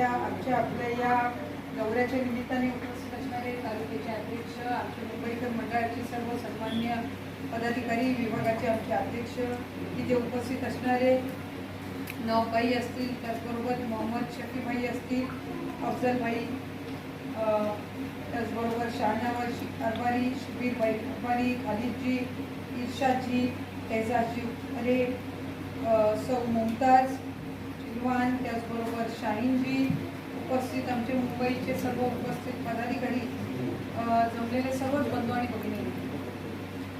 आपल्या या दौऱ्याच्या निमित्ताने उपस्थित असणारे तालुक्याचे अध्यक्ष, आमचे मुंबईकर मंडळाचे सर्व सन्मान्य पदाधिकारी, विभागाचे आमचे अध्यक्ष, तिथे उपस्थित असणारे नौबाई असतील, त्याचबरोबर मोहम्मद शफीभाई असतील, अफजलभाई, त्याचबरोबर शाहनवाज अरबारी, शबीरभाई अरबारी, खालिदजी, इर्शादजी, एजाजी अरे, सौ मुमताज चिलवान, त्याचबरोबर शाहीनजी उपस्थित, आमचे मुंबईचे सर्व उपस्थित पदाधिकारी, जमलेले सर्वच बंधू आणि भगिनी.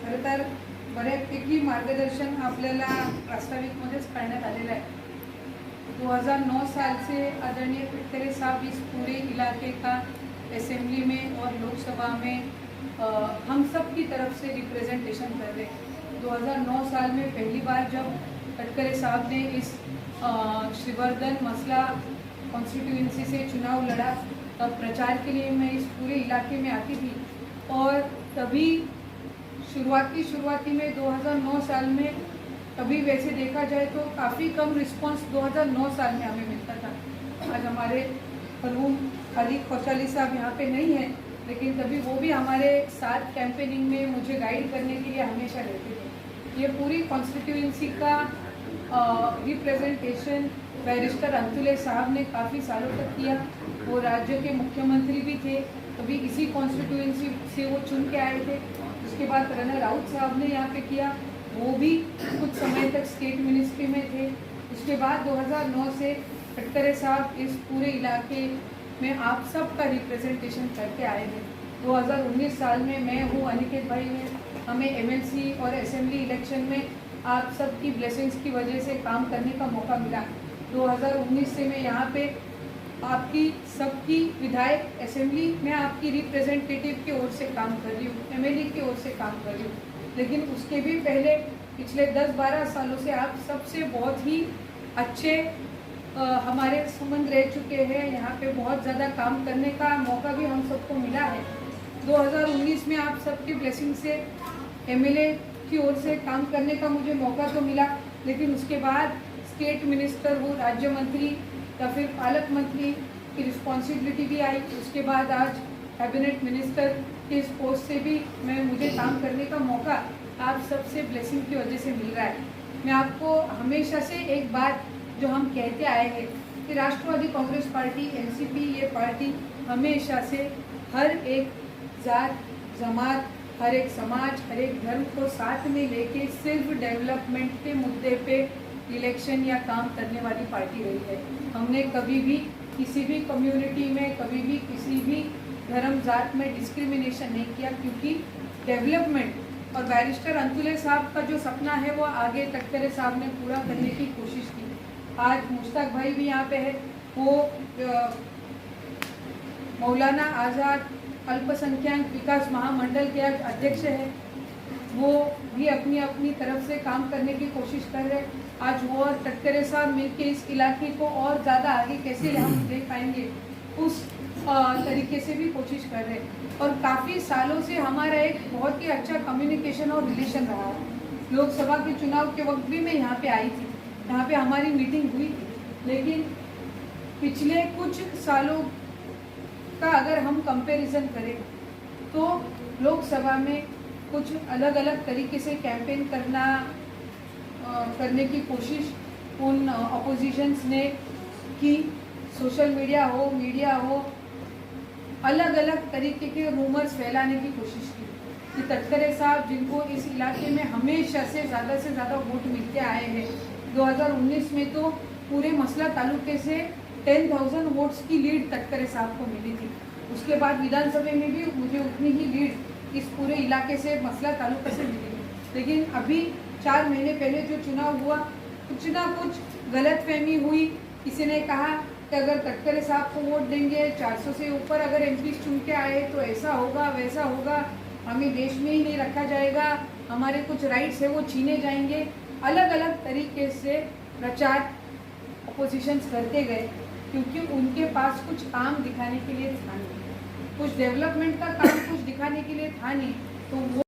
खरं तर बऱ्यापैकी मार्गदर्शन आपल्याला प्रास्ताविकमध्येच करण्यात आलेलं आहे. 2009 साल से आदरणीय गडकरी साहब इस पूरे इलाके का असेंबली में और लोकसभा में हम सब की तरफ से रिप्रेजेंटेशन कर रहे हैं. 2009 साल में पहली बार जब गडकरी साहब ने इस श्रीवर्धन मसला कॉन्स्टिट्यूंसी से चुनाव लड़ा, तब प्रचार के लिए मैं इस पूरे इलाके में आती थी. और तभी शुरुआती में 2009 साल में तभी वैसे देखा जाए तो काफ़ी कम रिस्पांस 2009 साल में हमें मिलता था. आज हमारे मरहूम खालिद खौशाली साहब यहाँ पे नहीं हैं, लेकिन तभी वो भी हमारे साथ कैंपेनिंग में मुझे गाइड करने के लिए हमेशा रहते थे. ये पूरी कॉन्स्टिट्यूंसी का रिप्रेजेंटेशन बैरिस्टर अंतुले साहब ने काफ़ी सालों तक किया. वो राज्य के मुख्यमंत्री भी थे, तभी इसी कॉन्स्टिट्यूंसी से वो चुन के आए थे. उसके बाद रना राउत साहब ने यहाँ पे किया, वो भी कुछ समय तक स्टेट मिनिस्ट्री में थे. उसके बाद 2009 से गडकरी साहब इस पूरे इलाके में आप सब का रिप्रेजेंटेशन करके आए हैं. 2019 साल में मैं हूँ, अनिकेत भाई ने हमें एमएलसी और असेंबली इलेक्शन में आप सब की ब्लेसिंग्स की वजह से काम करने का मौका मिला. 2019 से मैं यहाँ पे आपकी सबकी विधायक असेंबली में आपकी रिप्रेजेंटेटिव की ओर से काम कर रही हूँ, एमएलए की ओर से काम कर रही हूँ. लेकिन उसके भी पहले पिछले 10-12 सालों से आप सबसे बहुत ही अच्छे हमारे संबंध रह चुके हैं. यहाँ पे बहुत ज़्यादा काम करने का मौका भी हम सबको मिला है. 2019 में आप सबकी ब्लेसिंग से एमएलए की ओर से काम करने का मुझे मौका तो मिला, लेकिन उसके बाद स्टेट मिनिस्टर हो, राज्य मंत्री या फिर पालक मंत्री की रिस्पॉन्सिबिलिटी भी आई. उसके बाद आज कैबिनेट मिनिस्टर के इस पोस्ट से भी मुझे काम करने का मौका आप सबसे ब्लेसिंग की वजह से मिल रहा है. मैं आपको हमेशा से एक बात जो हम कहते आए हैं कि राष्ट्रवादी कांग्रेस पार्टी एनसीपी ये पार्टी हमेशा से हर एक जात जमात, हर एक समाज, हर एक धर्म को साथ में लेके सिर्फ डेवलपमेंट के मुद्दे पे इलेक्शन या काम करने वाली पार्टी रही है. हमने कभी भी किसी भी कम्युनिटी में, कभी भी किसी भी धर्म जात में डिस्क्रिमिनेशन नहीं किया, क्योंकि डेवलपमेंट और बैरिस्टर अंतुले साहब का जो सपना है वो आगे गडकरी साहब ने पूरा करने की कोशिश की. आज मुश्ताक भाई भी यहाँ पे है, वो मौलाना आज़ाद अल्पसंख्यक विकास महामंडल के अध्यक्ष है. वो भी अपनी अपनी तरफ से काम करने की कोशिश कर रहे हैं. आज वो और गडकरी साहब मिलकर इस इलाके को और ज़्यादा आगे कैसे हम ले पाएंगे उस तरीके से भी कोशिश कर रहे हैं. और काफ़ी सालों से हमारा एक बहुत ही अच्छा कम्युनिकेशन और रिलेशन रहा है. लोकसभा के चुनाव के वक्त भी मैं यहाँ पे आई थी, यहाँ पे हमारी मीटिंग हुई थी. लेकिन पिछले कुछ सालों का अगर हम कंपैरिजन करें तो लोकसभा में कुछ अलग अलग तरीके से कैंपेन करने की कोशिश उन अपोजिशंस ने की. सोशल मीडिया हो, अलग अलग तरीके के रूमर्स फैलाने की कोशिश की कि गडकरी साहब जिनको इस इलाके में हमेशा से ज़्यादा वोट मिलते आए हैं. 2019 में तो पूरे मसला तालुके से 10,000 वोट्स की लीड गडकरी साहब को मिली थी. उसके बाद विधानसभा में भी मुझे उतनी ही लीड इस पूरे इलाके से मसला तालुका से मिली. लेकिन अभी 4 महीने पहले जो चुनाव हुआ, कुछ ना कुछ गलतफहमी हुई. किसी ने कहा कि अगर गडकरी साहब को वोट देंगे, 400 से ऊपर अगर एमपी चुन के आए तो ऐसा होगा वैसा होगा, हमें देश में ही नहीं रखा जाएगा, हमारे कुछ राइट्स है वो छीने जाएंगे. अलग अलग तरीके से प्रचार अपोजिशंस करते गए, क्योंकि उनके पास कुछ काम दिखाने के लिए था नहीं, कुछ डेवलपमेंट का काम कुछ दिखाने के लिए था नहीं. तो वो